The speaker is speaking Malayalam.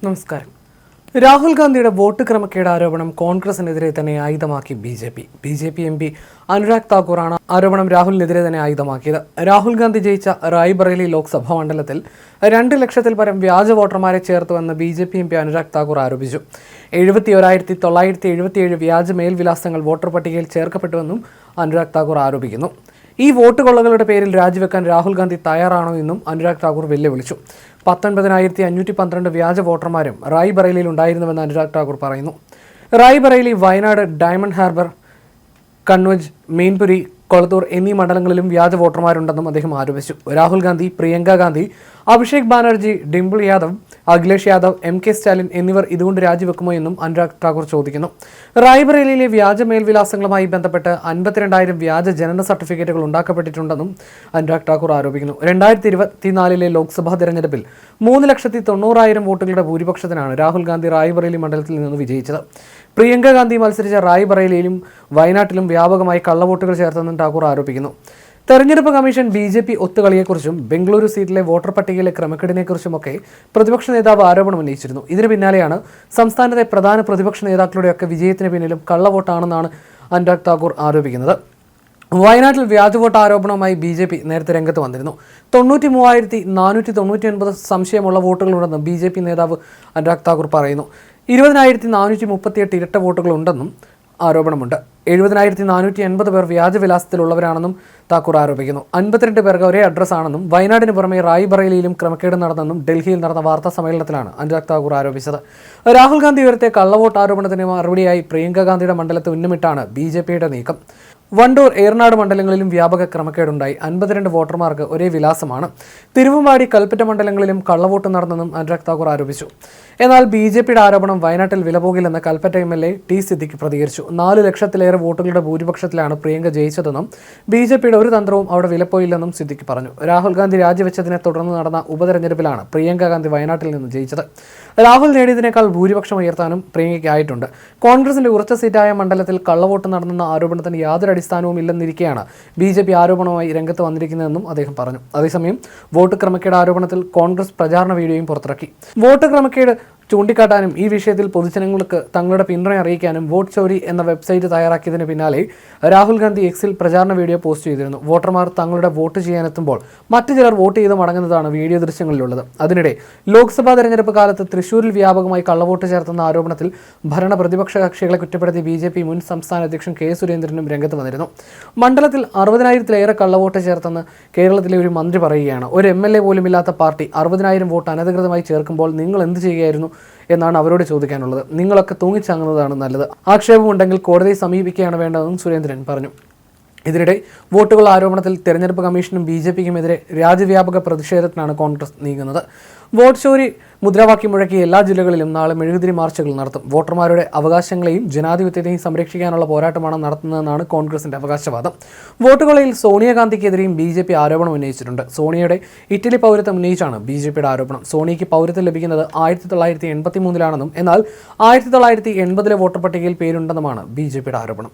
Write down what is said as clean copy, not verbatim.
നമസ്കാരം. രാഹുൽ ഗാന്ധിയുടെ വോട്ട് ക്രമക്കേട് ആരോപണം കോൺഗ്രസിനെതിരെ തന്നെ ആയുധമാക്കി B J P M P Anurag താക്കൂറാണ് ആരോപണം രാഹുലിനെതിരെ തന്നെ ആയുധമാക്കിയത്. രാഹുൽ ഗാന്ധി ജയിച്ച റായ്ബറേലി ലോക്സഭാ മണ്ഡലത്തിൽ 2 ലക്ഷത്തിൽ പരം വ്യാജ വോട്ടർമാരെ ചേർത്തുവെന്ന് BJP M P Anurag Thakur ആരോപിച്ചു. 71,977 വ്യാജ മേൽവിലാസങ്ങൾ വോട്ടർ പട്ടികയിൽ ചേർക്കപ്പെട്ടുവെന്നും അനുരാഗ് താക്കൂർ ആരോപിക്കുന്നു. ഈ വോട്ട് കൊള്ളകളുടെ പേരിൽ രാജിവെക്കാൻ രാഹുൽ ഗാന്ധി തയ്യാറാണോ എന്നും അനുരാഗ് താക്കൂർ വെല്ലുവിളിച്ചു. 19,512 വ്യാജ വോട്ടർമാരും റായ്ബറേലിയിൽ ഉണ്ടായിരുന്നുവെന്ന് അനുരാഗ് താക്കൂർ പറയുന്നു. റായ്ബറേലി, വയനാട്, ഡയമണ്ട് ഹാർബർ, കണ്ണൂജ്, മെയിൻപുരി, കൊളത്തൂർ എന്നീ മണ്ഡലങ്ങളിലും വ്യാജ വോട്ടർമാരുണ്ടെന്നും അദ്ദേഹം ആരോപിച്ചു. രാഹുൽ ഗാന്ധി, പ്രിയങ്ക ഗാന്ധി, അഭിഷേക് ബാനർജി, ഡിംപിൾ യാദവ്, അഖിലേഷ് യാദവ്, MK സ്റ്റാലിൻ എന്നിവർ ഇതുകൊണ്ട് രാജിവെക്കുമോ എന്നും അനുരാഗ് താക്കൂർ ചോദിക്കുന്നു. റായ്ബറേലിയിലെ വ്യാജ മേൽവിലാസങ്ങളുമായി ബന്ധപ്പെട്ട് 52,000 വ്യാജ ജനന സർട്ടിഫിക്കറ്റുകൾ ഉണ്ടാക്കപ്പെട്ടിട്ടുണ്ടെന്നും അനുരാഗ് താക്കൂർ ആരോപിക്കുന്നു. 2024 ലോക്സഭാ തെരഞ്ഞെടുപ്പിൽ 3,90,000 വോട്ടുകളുടെ ഭൂരിപക്ഷത്തിനാണ് രാഹുൽ ഗാന്ധി റായ്ബറേലി മണ്ഡലത്തിൽ നിന്ന് വിജയിച്ചത്. പ്രിയങ്ക ഗാന്ധി മത്സരിച്ച റായ്ബറേലിയിലും വയനാട്ടിലും വ്യാപകമായി കള്ളവോട്ടുകൾ ചേർത്തെന്നും താക്കൂർ ആരോപിക്കുന്നു. തെരഞ്ഞെടുപ്പ് കമ്മീഷൻ BJP ഒത്തുകളിയെക്കുറിച്ചും ബംഗളൂരു സീറ്റിലെ വോട്ടർ പട്ടികയിലെ ക്രമക്കേടിനെക്കുറിച്ചുമൊക്കെ പ്രതിപക്ഷ നേതാവ് ആരോപണം ഉന്നയിച്ചിരുന്നു. ഇതിന് പിന്നാലെയാണ് സംസ്ഥാനത്തെ പ്രധാന പ്രതിപക്ഷ നേതാക്കളുടെയൊക്കെ വിജയത്തിന് പിന്നിലും കള്ളവോട്ടാണെന്നാണ് അനുരാഗ് താക്കൂർ ആരോപിക്കുന്നത്. വയനാട്ടിൽ വ്യാജവോട്ട് ആരോപണവുമായി BJP നേരത്തെ രംഗത്ത് വന്നിരുന്നു. 93,499 സംശയമുള്ള വോട്ടുകളുണ്ടെന്ന് BJP നേതാവ് അനുരാഗ് താക്കൂർ പറയുന്നു. 20,438 ഇരട്ട വോട്ടുകളുണ്ടെന്നും ആരോപണമുണ്ട്. 70,480 പേർ വ്യാജവിലാസത്തിലുള്ളവരാണെന്നും താക്കൂർ ആരോപിക്കുന്നു. 52 പേർക്ക് ഒരേ അഡ്രസ്സാണെന്നും വയനാടിന് പുറമെ റായ്ബറേലിയിലും ക്രമക്കേട് നടന്നെന്നും ഡൽഹിയിൽ നടന്ന വാർത്താ സമ്മേളനത്തിലാണ് അനുരാഗ് താക്കൂർ ആരോപിച്ചത്. രാഹുൽ ഗാന്ധി ഉയർത്തിയ കള്ളവോട്ട് ആരോപണത്തിന് മറുപടിയായി പ്രിയങ്ക ഗാന്ധിയുടെ മണ്ഡലത്തെ ഉന്നമിട്ടാണ് BJPയുടെ നീക്കം. വണ്ടൂർ, ഏറനാട് മണ്ഡലങ്ങളിലും വ്യാപക ക്രമക്കേടുണ്ടായി. 52 വോട്ടർമാർക്ക് ഒരേ വിലാസമാണ്. തിരുവമ്പാടി, കൽപ്പറ്റ മണ്ഡലങ്ങളിലും കള്ളവോട്ട് നടന്നെന്നും അനുരാഗ് താക്കൂർ ആരോപിച്ചു. എന്നാൽ BJPയുടെ ആരോപണം വയനാട്ടിൽ വിലപോകില്ലെന്ന് കൽപ്പറ്റ MLA T സിദ്ദിഖ് പ്രതികരിച്ചു. 4 ലക്ഷത്തിലേറെ വോട്ടുകളുടെ ഭൂരിപക്ഷത്തിലാണ് പ്രിയങ്ക ജയിച്ചതെന്നും BJPയുടെ ഒരു തന്ത്രവും അവിടെ വിലപ്പോയില്ലെന്നും സിദ്ദിഖ് പറഞ്ഞു. രാഹുൽ ഗാന്ധി രാജിവെച്ചതിനെ തുടർന്ന് നടന്ന ഉപതെരഞ്ഞെടുപ്പിലാണ് പ്രിയങ്ക ഗാന്ധി വയനാട്ടിൽ നിന്ന് ജയിച്ചത്. രാഹുൽ നേടിയതിനേക്കാൾ ഭൂരിപക്ഷം ഉയർത്താനും പ്രിയങ്കയ്ക്കായിട്ടുണ്ട്. കോൺഗ്രസിന്റെ ഉറച്ച സീറ്റായ മണ്ഡലത്തിൽ കള്ളവോട്ട് നടന്നെന്ന ആരോപണത്തിന് യാതൊരു അടിസ്ഥാനവും ഇല്ലെന്നിരിക്കെയാണ് BJP ആരോപണവുമായി രംഗത്ത് വന്നിരിക്കുന്നതെന്നും അദ്ദേഹം പറഞ്ഞു. അതേസമയം വോട്ട് ക്രമക്കേട് ആരോപണത്തിൽ കോൺഗ്രസ് പ്രചാരണ വീഡിയോയും പുറത്തിറക്കി. വോട്ട് ക്രമക്കേട് ചൂണ്ടിക്കാട്ടാനും ഈ വിഷയത്തിൽ പൊതുജനങ്ങൾക്ക് തങ്ങളുടെ പിന്തുണ അറിയിക്കാനും വോട്ട് ചോരി എന്ന വെബ്സൈറ്റ് തയ്യാറാക്കിയതിന് പിന്നാലെ രാഹുൽ ഗാന്ധി Xൽ പ്രചാരണ വീഡിയോ പോസ്റ്റ് ചെയ്തിരുന്നു. വോട്ടർമാർ തങ്ങളുടെ വോട്ട് ചെയ്യാനെത്തുമ്പോൾ മറ്റു ചിലർ വോട്ട് ചെയ്ത് മടങ്ങുന്നതാണ് വീഡിയോ ദൃശ്യങ്ങളിലുള്ളത്. അതിനിടെ ലോക്സഭാ തെരഞ്ഞെടുപ്പ് കാലത്ത് തൃശൂരിൽ വ്യാപകമായി കള്ളവോട്ട് ചേർത്തെന്ന ആരോപണത്തിൽ ഭരണ പ്രതിപക്ഷ കക്ഷികളെ കുറ്റപ്പെടുത്തി BJP മുൻ സംസ്ഥാന അധ്യക്ഷൻ K സുരേന്ദ്രനും രംഗത്ത് വന്നിരുന്നു. മണ്ഡലത്തിൽ 60,000-ലേറെ കള്ളവോട്ട് ചേർത്തെന്ന് കേരളത്തിലെ ഒരു മന്ത്രി പറയുകയാണ്. ഒരു MLA പോലുമില്ലാത്ത പാർട്ടി 60,000 വോട്ട് അനധികൃതമായി ചേർക്കുമ്പോൾ നിങ്ങൾ എന്ത് ചെയ്യുകയായിരുന്നു എന്നാണ് അവരോട് ചോദിക്കാനുള്ളത്. നിങ്ങളൊക്കെ തൂങ്ങിച്ചാങ്ങുന്നതാണ് നല്ലത്. ആക്ഷേപമുണ്ടെങ്കിൽ കോടതിയെ സമീപിക്കുകയാണ് വേണ്ടതെന്നും സുരേന്ദ്രൻ പറഞ്ഞു. ഇതിനിടെ വോട്ടുകൾ ആരോപണത്തിൽ തെരഞ്ഞെടുപ്പ് കമ്മീഷനും BJPക്കുമെതിരെ രാജ്യവ്യാപക പ്രതിഷേധത്തിനാണ് കോൺഗ്രസ് നീങ്ങുന്നത്. വോട്ട് ചോരി മുദ്രാവാക്യം മുഴക്കി എല്ലാ ജില്ലകളിലും നാളെ മെഴുകുതിരി മാർച്ചുകൾ നടത്തും. വോട്ടർമാരുടെ അവകാശങ്ങളെയും ജനാധിപത്യത്തെയും സംരക്ഷിക്കാനുള്ള പോരാട്ടമാണ് നടത്തുന്നതെന്നാണ് കോൺഗ്രസിന്റെ അവകാശവാദം. വോട്ടുകളിൽ സോണിയാഗാന്ധിക്കെതിരെയും BJP ആരോപണം ഉന്നയിച്ചിട്ടുണ്ട്. സോണിയയുടെ ഇറ്റലി പൗരത്വം ഉന്നയിച്ചാണ് BJPയുടെ ആരോപണം. സോണിയയ്ക്ക് പൗരത്വം ലഭിക്കുന്നത് 1983-ലാണെന്നും എന്നാൽ 1980-ലെ വോട്ടർ പട്ടികയിൽ പേരുണ്ടെന്നുമാണ് BJPയുടെ ആരോപണം.